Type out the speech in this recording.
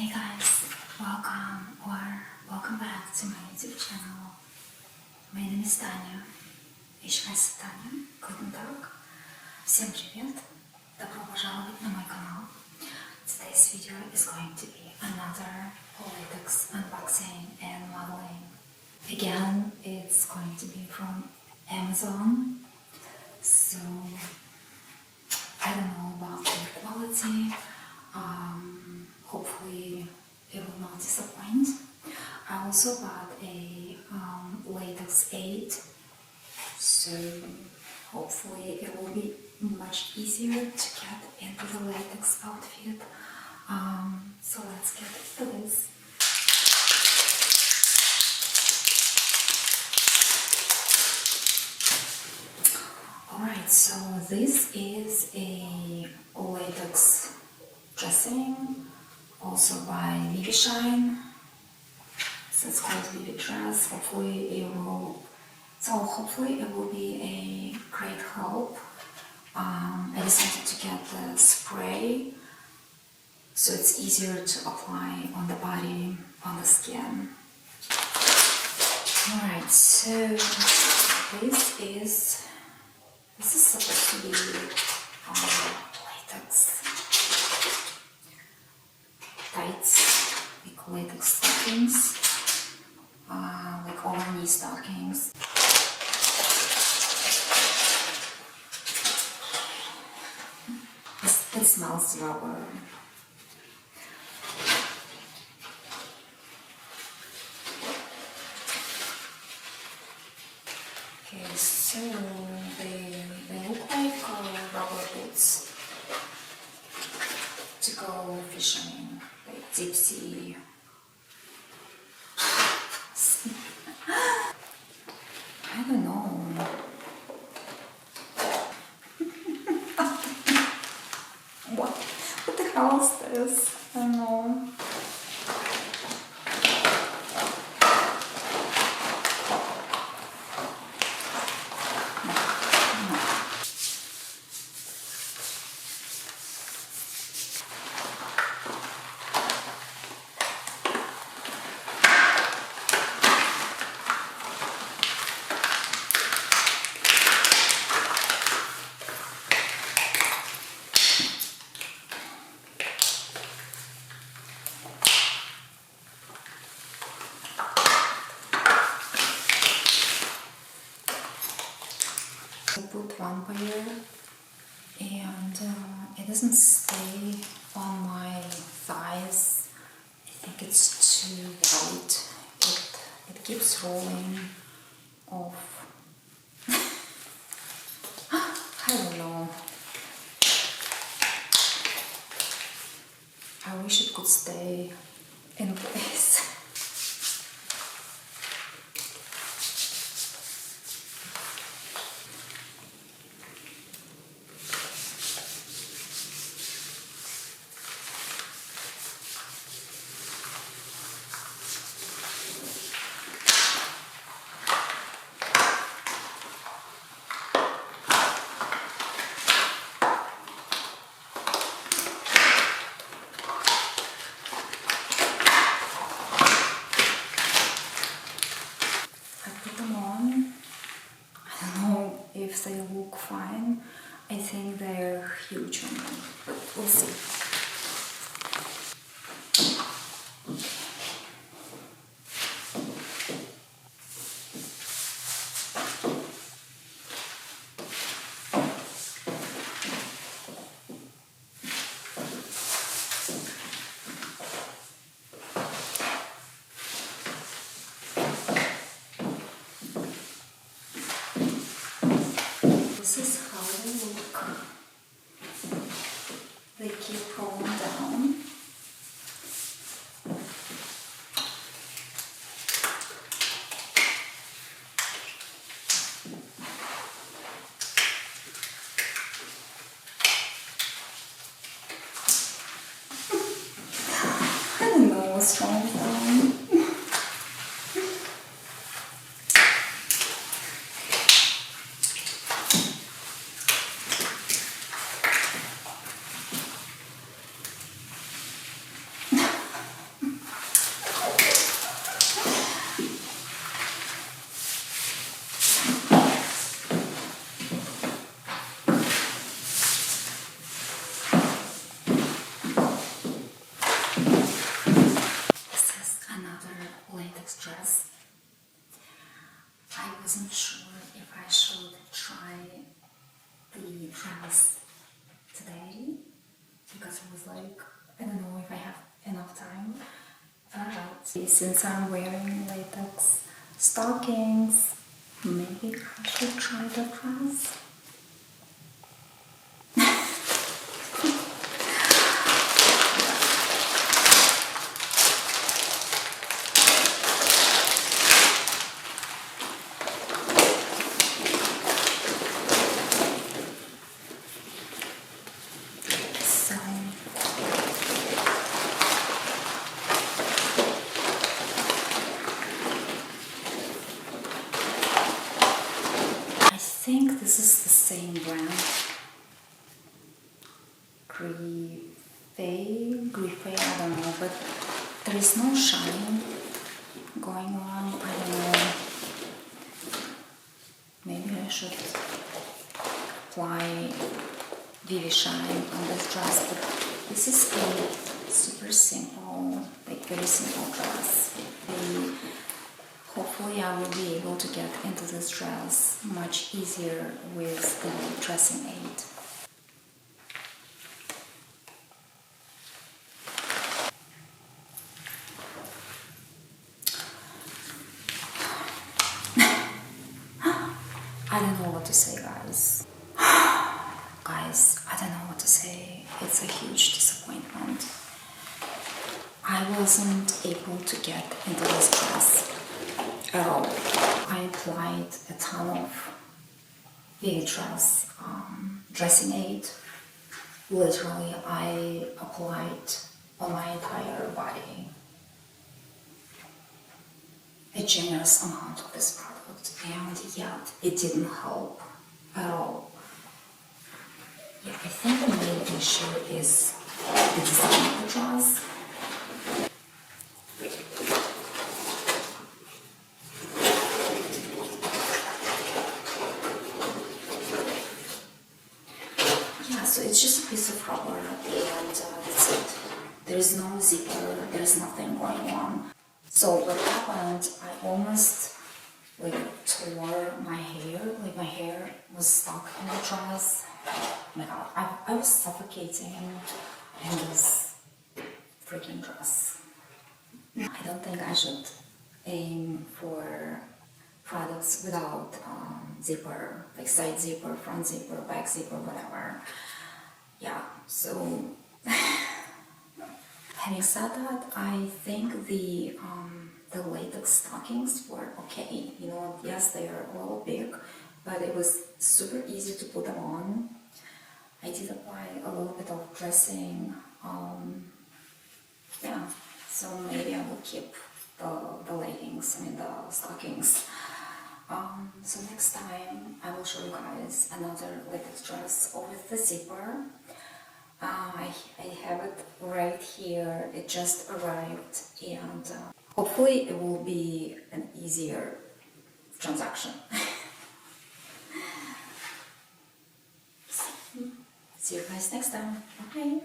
Hey guys, welcome back to my YouTube channel. My name is Tania. Ich heiße Tania. Guten Tag. Всем привет. Добро пожаловать на мой канал. Today's video is going to be another latex unboxing and modeling. Again, it's going to be from Amazon. So I don't know about the quality. Hopefully it will not disappoint. I also bought a latex 8, so hopefully it will be much easier to get into the latex outfit. So let's get to this. Alright, so this is a latex dressing, also by Vivishine. So it's called Vividress. Hopefully it will be a great help. I decided to get the spray so it's easier to apply on the body, on the skin. Alright, so this is supposed to be latex tights, like latex stockings, like over knee stockings. It smells rubber. Okay, so they look like rubber boots to go fishing, like deep sea. I don't know. What the hell is this? I don't know. I put one pair and it doesn't stay on my thighs. I think it's too light. It keeps rolling off. I don't know. I wish it could stay in place. If they look fine, I think they're huge on me, but we'll see. This is how they look. They keep rolling down. I don't know what's wrong with them. because I was like, I don't know if I have enough time. Since I'm wearing latex stockings, maybe I should try the dress. I think this is the same brand. Griffey, I don't know, but there is no shine going on. I don't know. Maybe I should apply vivishine on this dress, but this is a super simple, like very simple dress. Hopefully I will be able to get into this dress much easier with the dressing aid. I don't know what to say, guys. Guys, I don't know what to say. It's a huge disappointment. I wasn't able to get into this dress at all. I applied a ton of Vividress dressing aid. Literally, I applied on my entire body a generous amount of this product, and yet it didn't help at all. Yeah, I think the main issue is the design of the dress. So it's just a piece of rubber and that's it. There is no zipper, there is nothing going on. So what happened, I almost tore my hair, my hair was stuck in the dress. Oh my god, I was suffocating in this freaking dress. I don't think I should aim for products without zipper, like side zipper, front zipper, back zipper, whatever. Yeah, so having said that, I think the latex stockings were okay. You know, yes, they are a little big, but it was super easy to put them on. I did apply a little bit of dressing. Yeah, so maybe I will keep the leggings, the stockings. So next time I will show you guys another latex dress with the zipper. I have it right here. It just arrived, and hopefully it will be an easier transaction. See you guys next time. Bye.